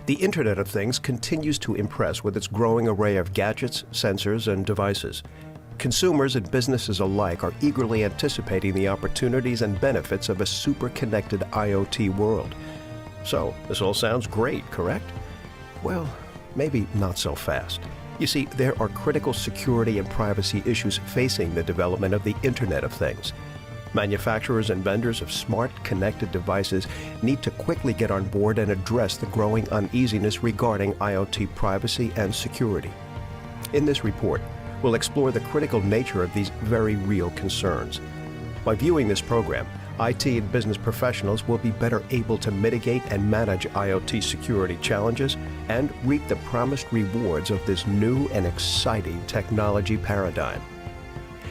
The Internet of Things continues to impress with its growing array of gadgets, sensors, and devices. Consumers and businesses alike are eagerly anticipating the opportunities and benefits of a super-connected IoT world. So, this all sounds great, correct? Well, maybe not so fast. You see, there are critical security and privacy issues facing the development of the Internet of Things. Manufacturers and vendors of smart, connected devices need to quickly get on board and address the growing uneasiness regarding IoT privacy and security. In this report, we'll explore the critical nature of these very real concerns. By viewing this program, IT and business professionals will be better able to mitigate and manage IoT security challenges and reap the promised rewards of this new and exciting technology paradigm.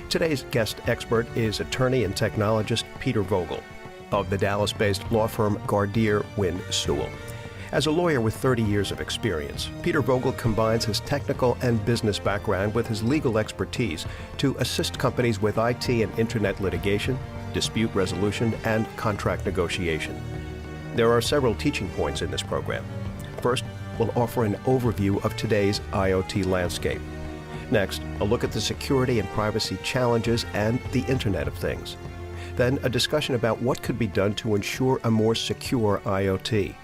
Today's guest expert is attorney and technologist Peter Vogel of the Dallas-based law firm Gardere, Wynn Sewell. As a lawyer with 30 years of experience, Peter Vogel combines his technical and business background with his legal expertise to assist companies with IT and Internet litigation, dispute resolution, and contract negotiation. There are several teaching points in this program. First, we'll offer an overview of today's IoT landscape. Next, a look at the security and privacy challenges and the Internet of Things. Then, a discussion about what could be done to ensure a more secure IoT.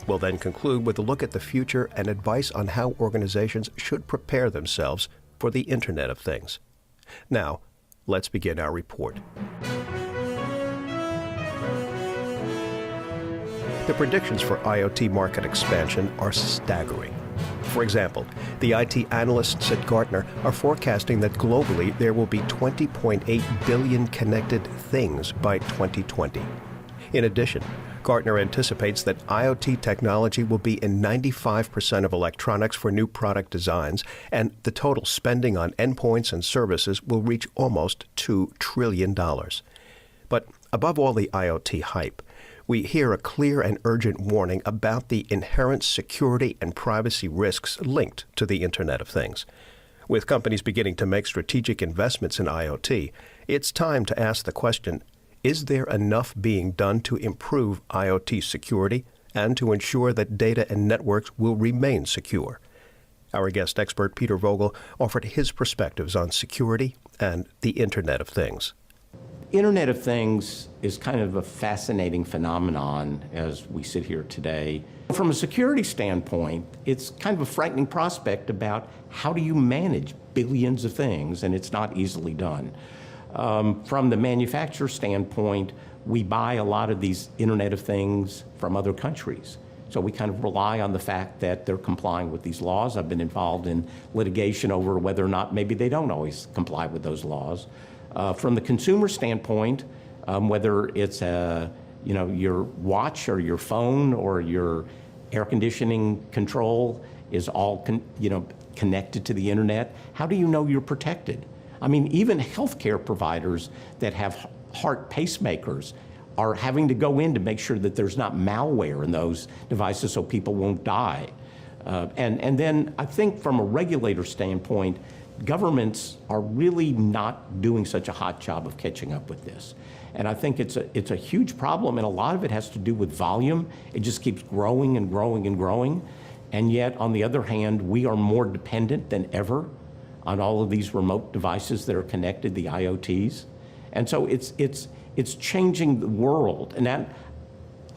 We'll then conclude with a look at the future and advice on how organizations should prepare themselves for the Internet of Things. Now, let's begin our report. The predictions for IoT market expansion are staggering. For example, the IT analysts at Gartner are forecasting that globally there will be 20.8 billion connected things by 2020. In addition, Gartner anticipates that IoT technology will be in 95% of electronics for new product designs, and the total spending on endpoints and services will reach almost $2 trillion. But above all the IoT hype, we hear a clear and urgent warning about the inherent security and privacy risks linked to the Internet of Things. With companies beginning to make strategic investments in IoT, it's time to ask the question, is there enough being done to improve IoT security and to ensure that data and networks will remain secure? Our guest expert, Peter Vogel, offered his perspectives on security and the Internet of Things. Internet of Things is kind of a fascinating phenomenon as we sit here today. From a security standpoint, it's kind of a frightening prospect about how do you manage billions of things, and it's not easily done. From the manufacturer standpoint, we buy a lot of these Internet of Things from other countries. So we kind of rely on the fact that they're complying with these laws. I've been involved in litigation over whether or not maybe they don't always comply with those laws. From the consumer standpoint, whether it's your watch or your phone or your air conditioning control is all connected to the internet, how do you know you're protected? I mean, even healthcare providers that have heart pacemakers are having to go in to make sure that there's not malware in those devices so people won't die. And then I think from a regulator standpoint, governments are really not doing such a hot job of catching up with this. And I think it's a huge problem, and a lot of it has to do with volume. It just keeps growing and growing and growing. And yet, on the other hand, we are more dependent than ever on all of these remote devices that are connected, the IoTs. And so it's changing the world. And that,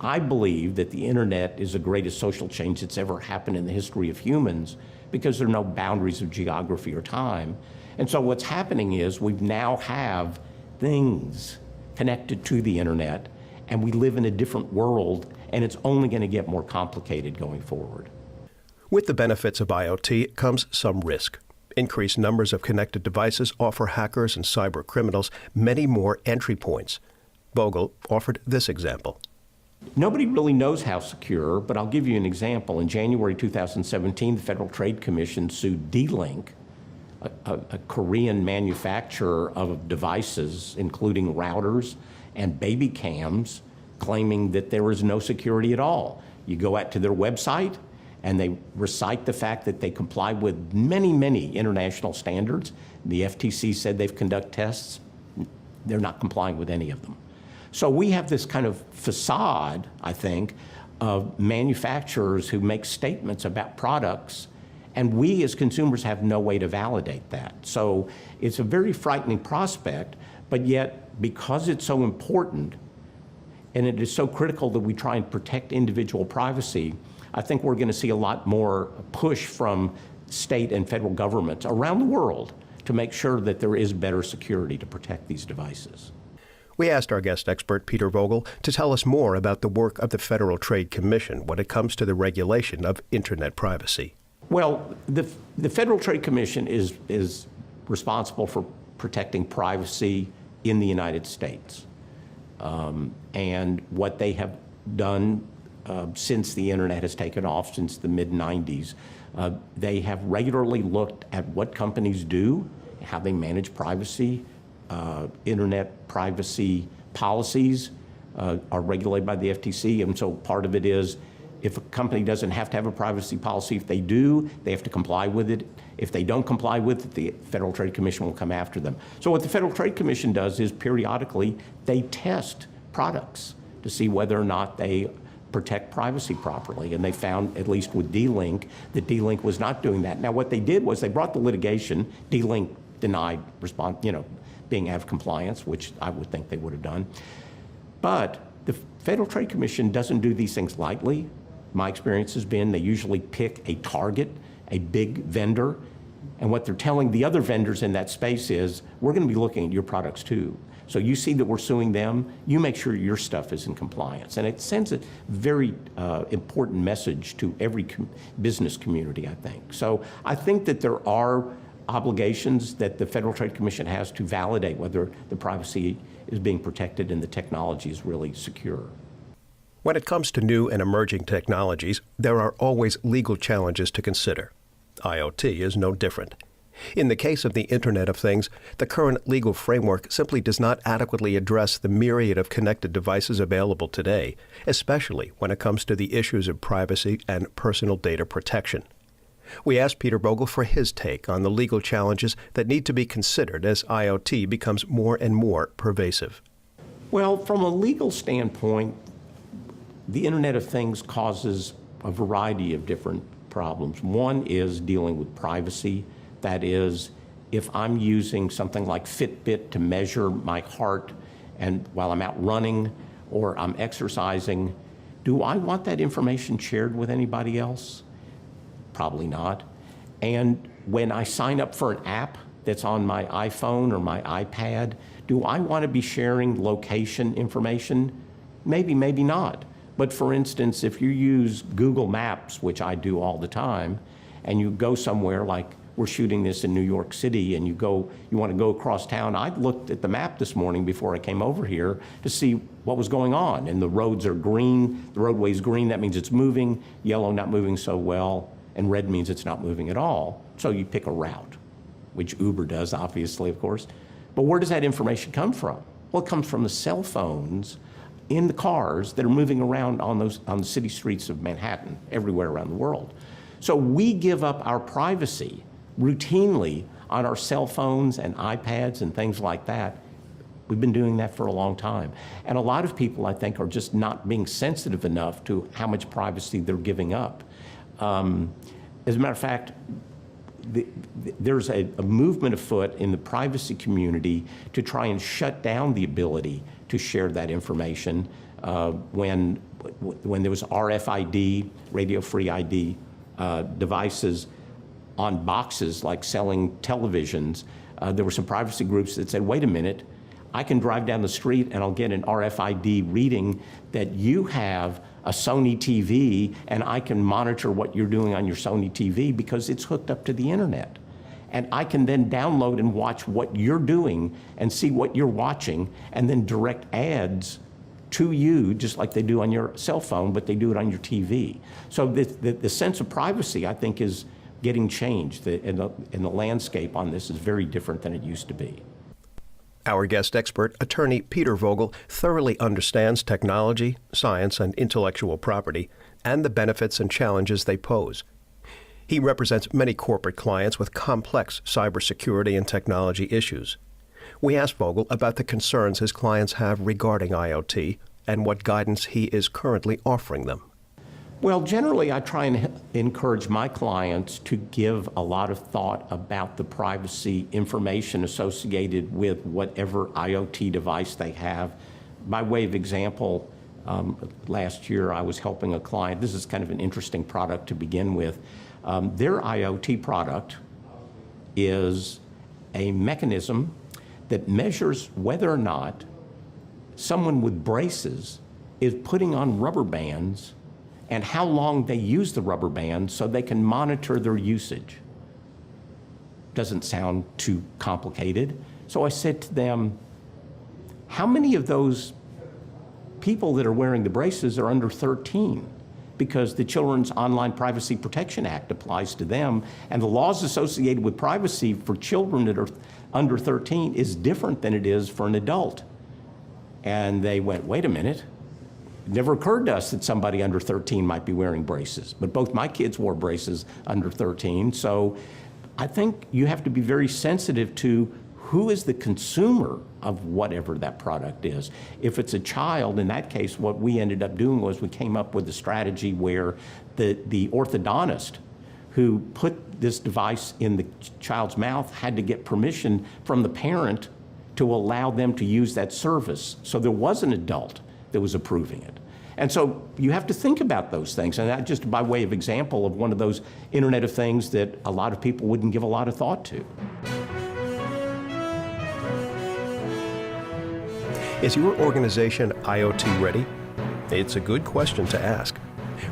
I believe that the internet is the greatest social change that's ever happened in the history of humans, because there are no boundaries of geography or time. And so what's happening is we now have things connected to the internet, and we live in a different world, and it's only going to get more complicated going forward. With the benefits of IoT comes some risk. Increased numbers of connected devices offer hackers and cyber criminals many more entry points. Vogel offered this example. Nobody really knows how secure, but I'll give you an example. In January 2017, the Federal Trade Commission sued D-Link, a Korean manufacturer of devices, including routers and baby cams, claiming that there was no security at all. You go out to their website, and they recite the fact that they comply with many, many international standards. The FTC said they've conducted tests. They're not complying with any of them. So we have this kind of facade, I think, of manufacturers who make statements about products, and we as consumers have no way to validate that. So it's a very frightening prospect, but yet because it's so important and it is so critical that we try and protect individual privacy, I think we're going to see a lot more push from state and federal governments around the world to make sure that there is better security to protect these devices. We asked our guest expert, Peter Vogel, to tell us more about the work of the Federal Trade Commission when it comes to the regulation of Internet privacy. Well, the Federal Trade Commission is responsible for protecting privacy in the United States. And what they have done since the Internet has taken off, since the mid-90s, they have regularly looked at what companies do, how they manage privacy. Internet privacy policies are regulated by the FTC, and so part of it is if a company doesn't have to have a privacy policy, if they do, they have to comply with it. If they don't comply with it, the Federal Trade Commission will come after them. So what the Federal Trade Commission does is periodically they test products to see whether or not they protect privacy properly. And they found, at least with D-Link, that D-Link was not doing that. Now what they did was they brought the litigation. D-Link denied being out of compliance, which I would think they would have done. But the Federal Trade Commission doesn't do these things lightly. My experience has been they usually pick a target, a big vendor, and what they're telling the other vendors in that space is, we're going to be looking at your products too. So you see that we're suing them, you make sure your stuff is in compliance. And it sends a very important message to every business community, I think. So I think that there are obligations that the Federal Trade Commission has to validate whether the privacy is being protected and the technology is really secure. When it comes to new and emerging technologies, there are always legal challenges to consider. IoT is no different. In the case of the Internet of Things, the current legal framework simply does not adequately address the myriad of connected devices available today, especially when it comes to the issues of privacy and personal data protection. We asked Peter Vogel for his take on the legal challenges that need to be considered as IoT becomes more and more pervasive. Well, from a legal standpoint, the Internet of Things causes a variety of different problems. One is dealing with privacy. That is, if I'm using something like Fitbit to measure my heart and while I'm out running or I'm exercising, do I want that information shared with anybody else? Probably not. And when I sign up for an app that's on my iPhone or my iPad, do I want to be sharing location information? Maybe, maybe not. But for instance, if you use Google Maps, which I do all the time, and you go somewhere like we're shooting this in New York City and you want to go across town, I looked at the map this morning before I came over here to see what was going on. And the roads are green, the roadway's green, that means it's moving, yellow not moving so well, and red means it's not moving at all. So you pick a route, which Uber does, obviously, of course. But where does that information come from? Well, it comes from the cell phones in the cars that are moving around on the city streets of Manhattan, everywhere around the world. So we give up our privacy routinely on our cell phones and iPads and things like that. We've been doing that for a long time. And a lot of people, I think, are just not being sensitive enough to how much privacy they're giving up. As a matter of fact, there's a movement afoot in the privacy community to try and shut down the ability to share that information when there was RFID, radio-free ID devices on boxes like selling televisions. There were some privacy groups that said, wait a minute, I can drive down the street and I'll get an RFID reading that you have a Sony TV and I can monitor what you're doing on your Sony TV because it's hooked up to the internet. And I can then download and watch what you're doing and see what you're watching and then direct ads to you just like they do on your cell phone, but they do it on your TV. So the sense of privacy, I think, is getting changed. And the landscape on this is very different than it used to be. Our guest expert, attorney Peter Vogel, thoroughly understands technology, science, and intellectual property, and the benefits and challenges they pose. He represents many corporate clients with complex cybersecurity and technology issues. We asked Vogel about the concerns his clients have regarding IoT and what guidance he is currently offering them. Well, generally, I try and encourage my clients to give a lot of thought about the privacy information associated with whatever IoT device they have. By way of example, last year I was helping a client. This is kind of an interesting product to begin with. Their IoT product is a mechanism that measures whether or not someone with braces is putting on rubber bands and how long they use the rubber bands so they can monitor their usage. Doesn't sound too complicated. So I said to them, how many of those people that are wearing the braces are under 13? Because the Children's Online Privacy Protection Act applies to them, and the laws associated with privacy for children that are under 13 is different than it is for an adult. And they went, wait a minute. It never occurred to us that somebody under 13 might be wearing braces, but both my kids wore braces under 13. So I think you have to be very sensitive to who is the consumer of whatever that product is. If it's a child, in that case, what we ended up doing was we came up with a strategy where the orthodontist who put this device in the child's mouth had to get permission from the parent to allow them to use that service. So there was an adult that was approving it. And so you have to think about those things, and that just by way of example of one of those Internet of Things that a lot of people wouldn't give a lot of thought to. Is your organization IoT ready? It's a good question to ask.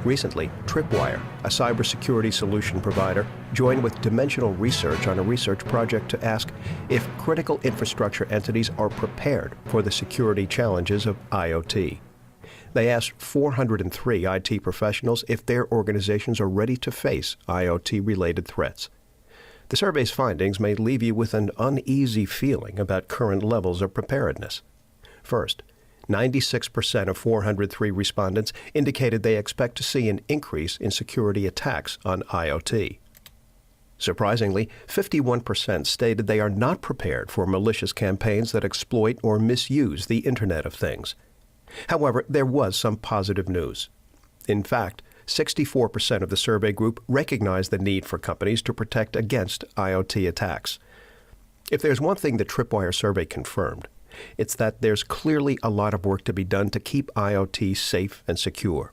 Recently, Tripwire, a cybersecurity solution provider, joined with Dimensional Research on a research project to ask if critical infrastructure entities are prepared for the security challenges of IoT. They asked 403 IT professionals if their organizations are ready to face IoT-related threats. The survey's findings may leave you with an uneasy feeling about current levels of preparedness. First, 96% of 403 respondents indicated they expect to see an increase in security attacks on IoT. Surprisingly, 51% stated they are not prepared for malicious campaigns that exploit or misuse the Internet of Things. However, there was some positive news. In fact, 64% of the survey group recognized the need for companies to protect against IoT attacks. If there's one thing the Tripwire survey confirmed, it's that there's clearly a lot of work to be done to keep IoT safe and secure.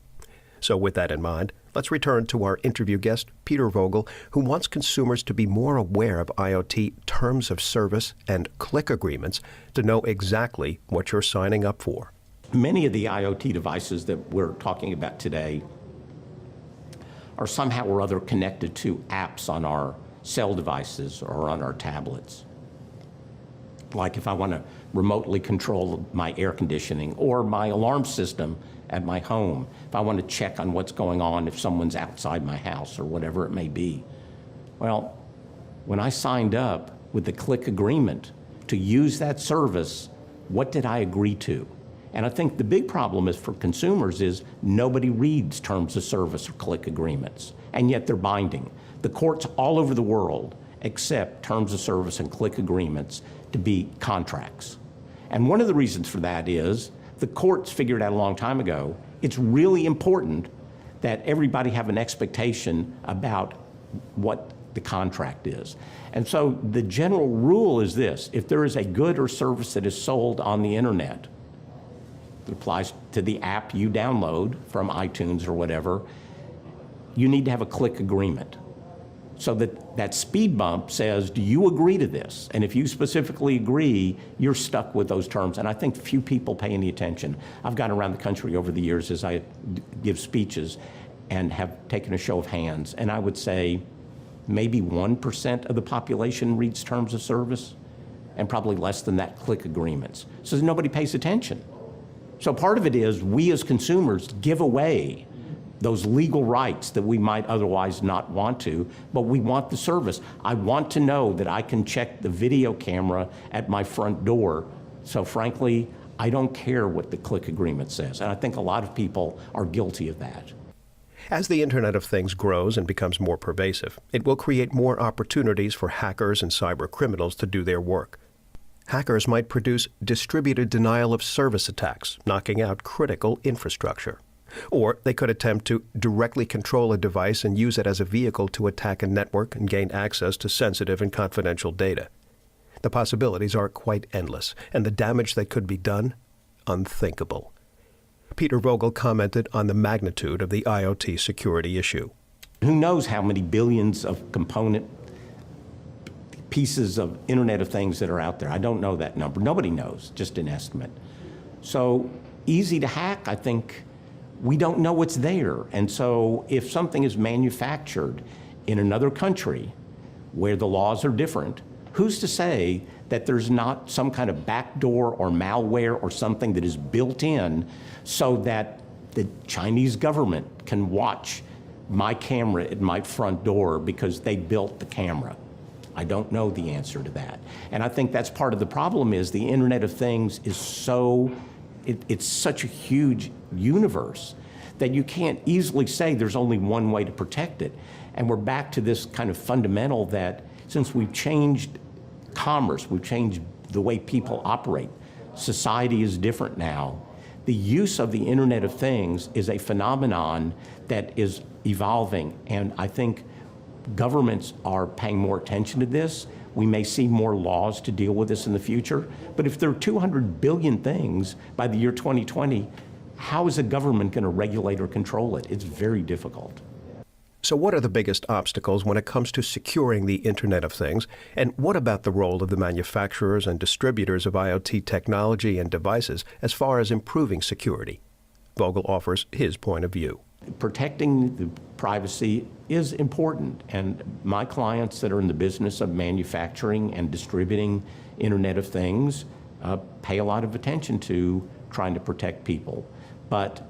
So with that in mind, let's return to our interview guest, Peter Vogel, who wants consumers to be more aware of IoT terms of service and click agreements to know exactly what you're signing up for. Many of the IoT devices that we're talking about today are somehow or other connected to apps on our cell devices or on our tablets. Like if I want to remotely control my air conditioning or my alarm system at my home, if I want to check on what's going on if someone's outside my house or whatever it may be. Well, when I signed up with the click agreement to use that service, what did I agree to? And I think the big problem is for consumers is nobody reads terms of service or click agreements, and yet they're binding. The courts all over the world accept terms of service and click agreements to be contracts. And one of the reasons for that is the courts figured out a long time ago, it's really important that everybody have an expectation about what the contract is. And so the general rule is this: if there is a good or service that is sold on the internet, it applies to the app you download from iTunes or whatever, you need to have a click agreement. So that speed bump says, do you agree to this? And if you specifically agree, you're stuck with those terms. And I think few people pay any attention. I've gone around the country over the years as I give speeches and have taken a show of hands. And I would say maybe 1% of the population reads terms of service, and probably less than that click agreements. So nobody pays attention. So part of it is we as consumers give away those legal rights that we might otherwise not want to, but we want the service. I want to know that I can check the video camera at my front door. So frankly, I don't care what the click agreement says. And I think a lot of people are guilty of that. As the Internet of Things grows and becomes more pervasive, it will create more opportunities for hackers and cyber criminals to do their work. Hackers might produce distributed denial of service attacks, knocking out critical infrastructure. Or they could attempt to directly control a device and use it as a vehicle to attack a network and gain access to sensitive and confidential data. The possibilities are quite endless, and the damage that could be done, unthinkable. Peter Vogel commented on the magnitude of the IoT security issue. Who knows how many billions of component pieces of Internet of Things that are out there? I don't know that number. Nobody knows, just an estimate. So easy to hack, I think. We don't know what's there. And so if something is manufactured in another country where the laws are different, who's to say that there's not some kind of backdoor or malware or something that is built in so that the Chinese government can watch my camera at my front door because they built the camera? I don't know the answer to that. And I think that's part of the problem is the Internet of Things is it's such a huge universe that you can't easily say there's only one way to protect it. And we're back to this kind of fundamental that since we've changed commerce, we've changed the way people operate, society is different now. The use of the Internet of Things is a phenomenon that is evolving, and I think governments are paying more attention to this. We may see more laws to deal with this in the future, but if there are 200 billion things by the year 2020, how is a government going to regulate or control it? It's very difficult. So what are the biggest obstacles when it comes to securing the Internet of Things? And what about the role of the manufacturers and distributors of IoT technology and devices as far as improving security? Vogel offers his point of view. Protecting the privacy is important, and my clients that are in the business of manufacturing and distributing Internet of Things pay a lot of attention to trying to protect people. But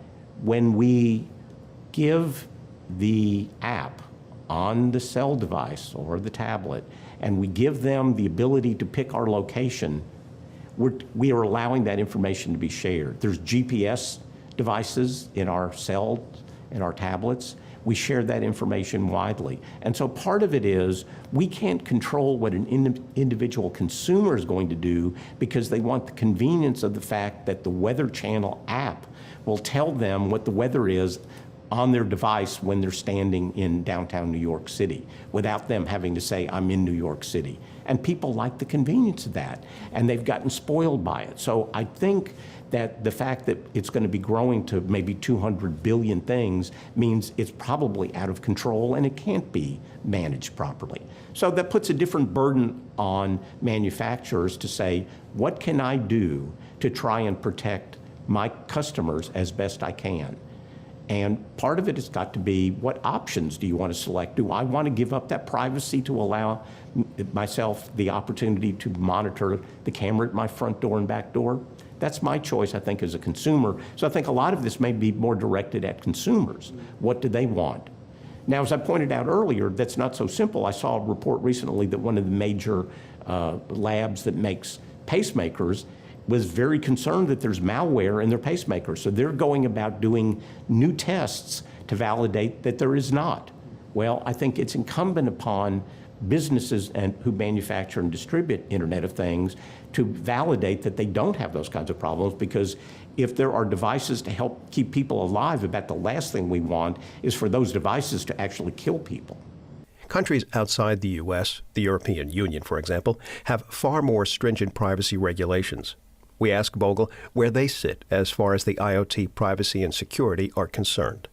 when we give the app on the cell device or the tablet, and we give them the ability to pick our location, we are allowing that information to be shared. There's GPS devices in our cells, in our tablets. We share that information widely. And so part of it is we can't control what an individual consumer is going to do because they want the convenience of the fact that the Weather Channel app will tell them what the weather is on their device when they're standing in downtown New York City without them having to say, I'm in New York City. And people like the convenience of that, and they've gotten spoiled by it. So I think that the fact that it's going to be growing to maybe 200 billion things means it's probably out of control and it can't be managed properly. So that puts a different burden on manufacturers to say, what can I do to try and protect my customers as best I can? And part of it has got to be, what options do you want to select? Do I want to give up that privacy to allow myself the opportunity to monitor the camera at my front door and back door? That's my choice, I think, as a consumer. So I think a lot of this may be more directed at consumers. What do they want? Now, as I pointed out earlier, that's not so simple. I saw a report recently that one of the major labs that makes pacemakers was very concerned that there's malware in their pacemakers. So they're going about doing new tests to validate that there is not. Well, I think it's incumbent upon businesses who manufacture and distribute Internet of Things to validate that they don't have those kinds of problems, because if there are devices to help keep people alive, about the last thing we want is for those devices to actually kill people. Countries outside the U.S., the European Union, for example, have far more stringent privacy regulations. We ask Vogel where they sit as far as the IoT privacy and security are concerned.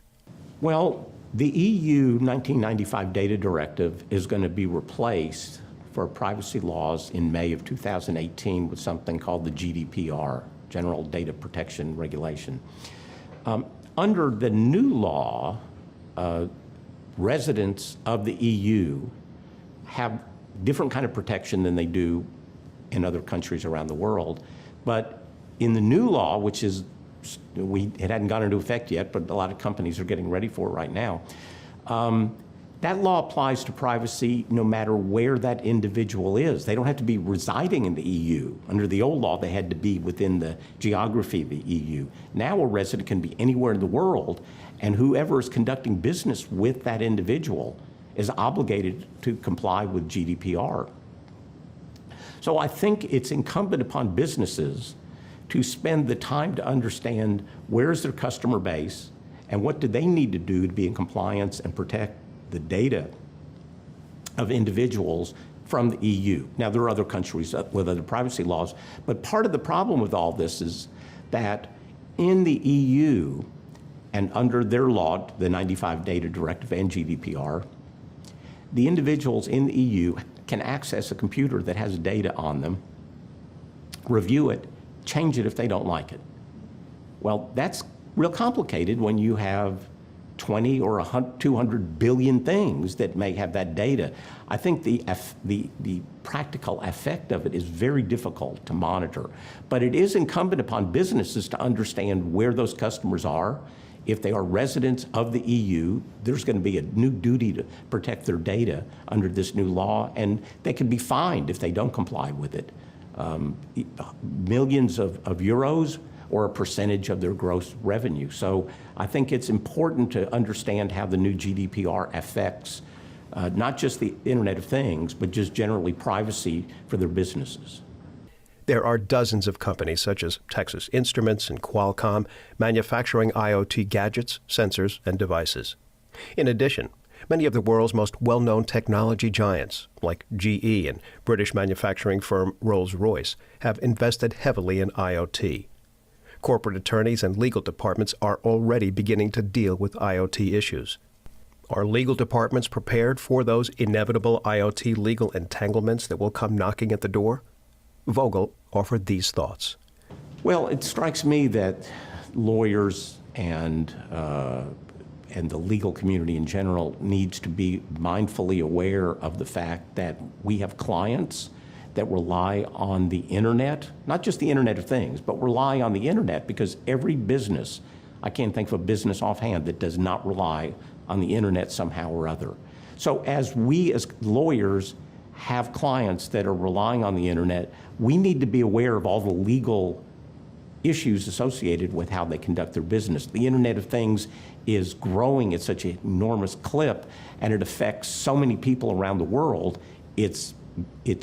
Well, the EU 1995 Data Directive is going to be replaced for privacy laws in May of 2018 with something called the GDPR, General Data Protection Regulation. Under the new law, residents of the EU have different kind of protection than they do in other countries around the world. But in the new law, which is, it hadn't gone into effect yet, but a lot of companies are getting ready for it right now, that law applies to privacy no matter where that individual is. They don't have to be residing in the EU. Under the old law, they had to be within the geography of the EU. Now a resident can be anywhere in the world, and whoever is conducting business with that individual is obligated to comply with GDPR. So I think it's incumbent upon businesses to spend the time to understand where's their customer base And what do they need to do to be in compliance and protect the data of individuals from the EU? Now, there are other countries with other privacy laws, but part of the problem with all this is that in the EU and under their law, the 95 Data Directive and GDPR, the individuals in the EU can access a computer that has data on them, review it, change it if they don't like it. Well, that's real complicated when you have 20 or 200 billion things that may have that data. I think the practical effect of it is very difficult to monitor, but it is incumbent upon businesses to understand where those customers are. If they are residents of the EU, there's going to be a new duty to protect their data under this new law, and they can be fined if they don't comply with it. Millions of euros or a percentage of their gross revenue. So I think it's important to understand how the new GDPR affects not just the Internet of Things, but just generally privacy for their businesses. There are dozens of companies such as Texas Instruments and Qualcomm manufacturing IoT gadgets, sensors, and devices. In addition, many of the world's most well-known technology giants, like GE and British manufacturing firm Rolls-Royce, have invested heavily in IoT. Corporate attorneys and legal departments are already beginning to deal with IoT issues. Are legal departments prepared for those inevitable IoT legal entanglements that will come knocking at the door? Vogel offered these thoughts. Well, it strikes me that lawyers and the legal community in general needs to be mindfully aware of the fact that we have clients that rely on the internet, not just the Internet of Things, but rely on the internet because every business, I can't think of a business offhand that does not rely on the internet somehow or other. So as we as lawyers have clients that are relying on the internet, we need to be aware of all the legal issues associated with how they conduct their business. The Internet of Things is growing at such an enormous clip, and it affects so many people around the world. It's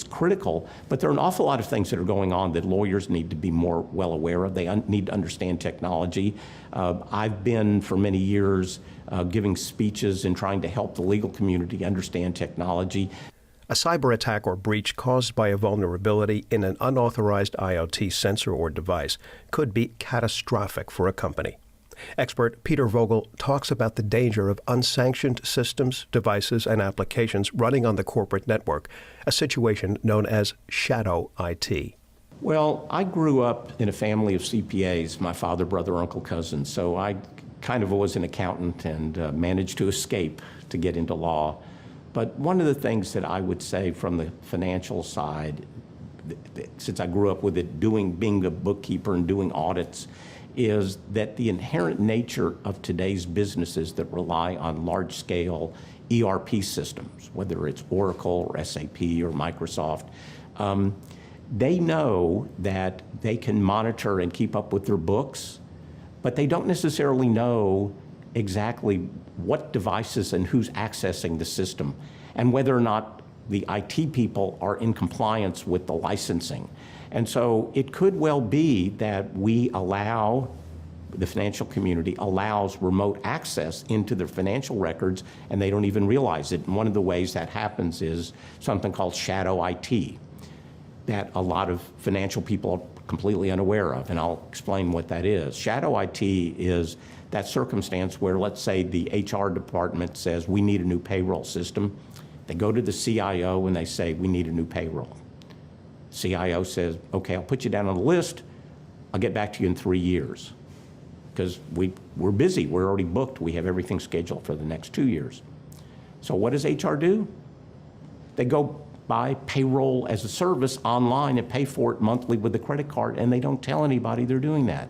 critical, but there are an awful lot of things that are going on that lawyers need to be more well aware of. They need to understand technology. I've been for many years giving speeches and trying to help the legal community understand technology. A cyber attack or breach caused by a vulnerability in an unauthorized IoT sensor or device could be catastrophic for a company. Expert Peter Vogel talks about the danger of unsanctioned systems, devices, and applications running on the corporate network, a situation known as shadow IT. Well, I grew up in a family of CPAs, my father, brother, uncle, cousin, so I kind of was an accountant and managed to escape to get into law. But one of the things that I would say from the financial side, since I grew up with it, being a bookkeeper and doing audits, is that the inherent nature of today's businesses that rely on large-scale ERP systems, whether it's Oracle or SAP or Microsoft, they know that they can monitor and keep up with their books, but they don't necessarily know exactly what devices and who's accessing the system, and whether or not the IT people are in compliance with the licensing. And so it could well be that we allow, the financial community allows remote access into their financial records and they don't even realize it. And one of the ways that happens is something called shadow IT that a lot of financial people are completely unaware of, and I'll explain what that is. Shadow IT is that circumstance where, let's say, the HR department says, we need a new payroll system. They go to the CIO and they say, we need a new payroll. CIO says, okay, I'll put you down on the list. I'll get back to you in 3 years. Because we're busy, we're already booked, we have everything scheduled for the next 2 years. So what does HR do? They go buy payroll as a service online and pay for it monthly with a credit card, and they don't tell anybody they're doing that.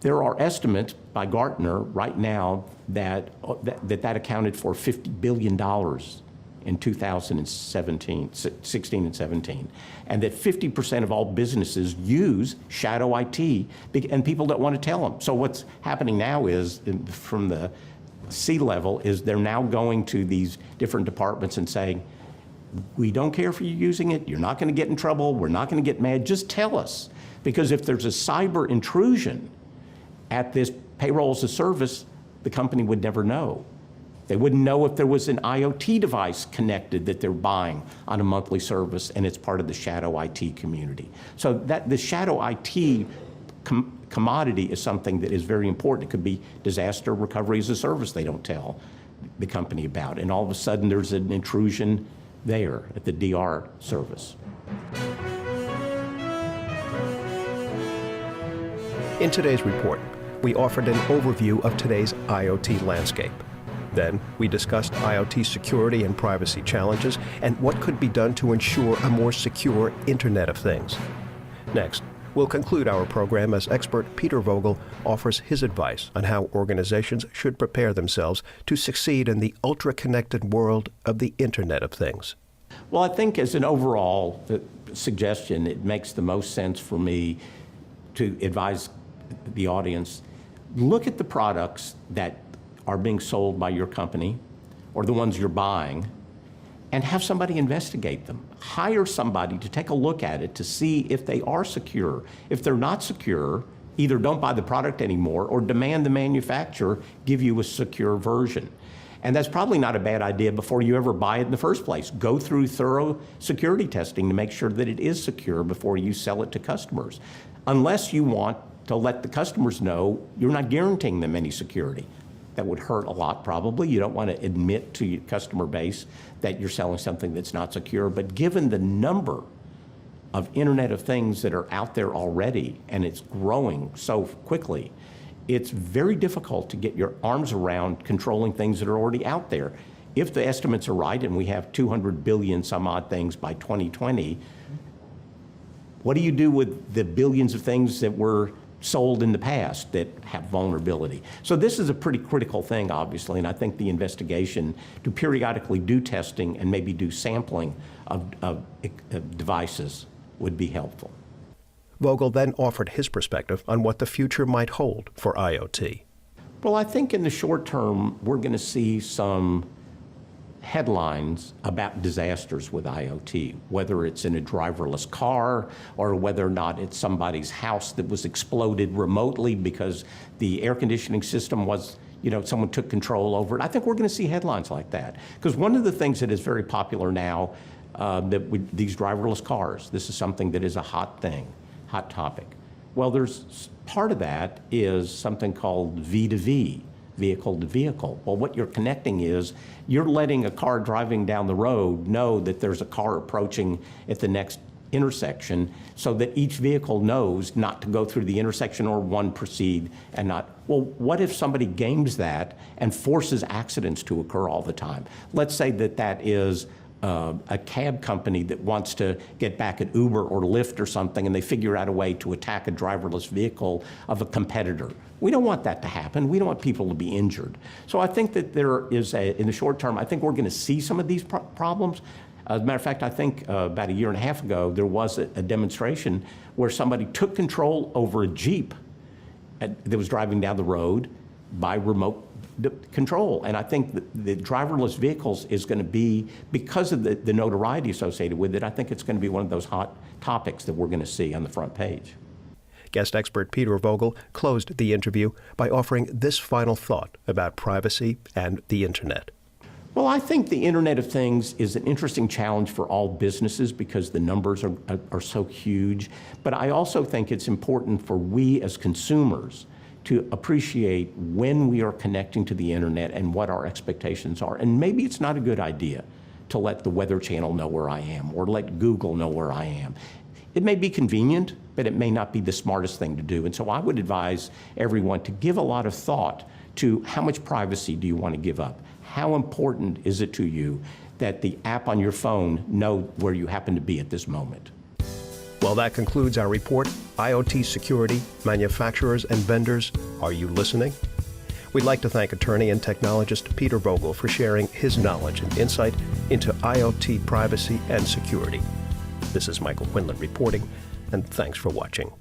There are estimates by Gardere right now that accounted for $50 billion in 2017, 16 and 17, and that 50% of all businesses use shadow IT, and people don't want to tell them. So what's happening now is, from the C-level, is they're now going to these different departments and saying, we don't care if you're using it, you're not going to get in trouble, we're not going to get mad, just tell us. Because if there's a cyber intrusion at this payroll as a service, the company would never know. They wouldn't know if there was an IoT device connected that they're buying on a monthly service, and it's part of the shadow IT community. So that the shadow IT commodity is something that is very important. It could be disaster recovery as a service they don't tell the company about, and all of a sudden there's an intrusion there at the DR service. In today's report, we offered an overview of today's IoT landscape. Then, we discussed IoT security and privacy challenges and what could be done to ensure a more secure Internet of Things. Next, we'll conclude our program as expert Peter Vogel offers his advice on how organizations should prepare themselves to succeed in the ultra-connected world of the Internet of Things. Well, I think as an overall suggestion, it makes the most sense for me to advise the audience, look at the products that are being sold by your company or the ones you're buying and have somebody investigate them. Hire somebody to take a look at it to see if they are secure. If they're not secure, either don't buy the product anymore or demand the manufacturer give you a secure version. And that's probably not a bad idea before you ever buy it in the first place. Go through thorough security testing to make sure that it is secure before you sell it to customers. Unless you want to let the customers know you're not guaranteeing them any security. That would hurt a lot probably. You don't want to admit to your customer base that you're selling something that's not secure. But given the number of Internet of Things that are out there already, and it's growing so quickly, it's very difficult to get your arms around controlling things that are already out there. If the estimates are right and we have 200 billion some odd things by 2020, what do you do with the billions of things that were sold in the past that have vulnerability? So this is a pretty critical thing, obviously, and I think the investigation to periodically do testing and maybe do sampling of devices would be helpful. Vogel then offered his perspective on what the future might hold for IoT. Well, I think in the short term, we're going to see some headlines about disasters with IoT, whether it's in a driverless car or whether or not it's somebody's house that was exploded remotely because the air conditioning system was, someone took control over it. I think we're going to see headlines like that. Because one of the things that is very popular now, these driverless cars, this is something that is a hot thing, hot topic. Well, there's part of that is something called V2V, vehicle to vehicle. Well, what you're connecting is you're letting a car driving down the road know that there's a car approaching at the next intersection so that each vehicle knows not to go through the intersection or one proceed and not. Well, what if somebody games that and forces accidents to occur all the time? Let's say that is a cab company that wants to get back at Uber or Lyft or something, and they figure out a way to attack a driverless vehicle of a competitor. We don't want that to happen. We don't want people to be injured. So I think that there is in the short term, I think we're going to see some of these problems. As a matter of fact, I think about a year and a half ago, there was a demonstration where somebody took control over a Jeep that was driving down the road by remote control. And I think that the driverless vehicles is going to be, because of the notoriety associated with it, I think it's going to be one of those hot topics that we're going to see on the front page. Guest expert Peter Vogel closed the interview by offering this final thought about privacy and the Internet. Well, I think the Internet of Things is an interesting challenge for all businesses because the numbers are so huge. But I also think it's important for we as consumers to appreciate when we are connecting to the Internet and what our expectations are. And maybe it's not a good idea to let the Weather Channel know where I am or let Google know where I am. It may be convenient, but it may not be the smartest thing to do. And so I would advise everyone to give a lot of thought to how much privacy do you want to give up? How important is it to you that the app on your phone know where you happen to be at this moment? Well, that concludes our report, IoT Security, Manufacturers and Vendors, Are You Listening? We'd like to thank attorney and technologist Peter Vogel for sharing his knowledge and insight into IoT privacy and security. This is Michael Quinlan reporting, and thanks for watching.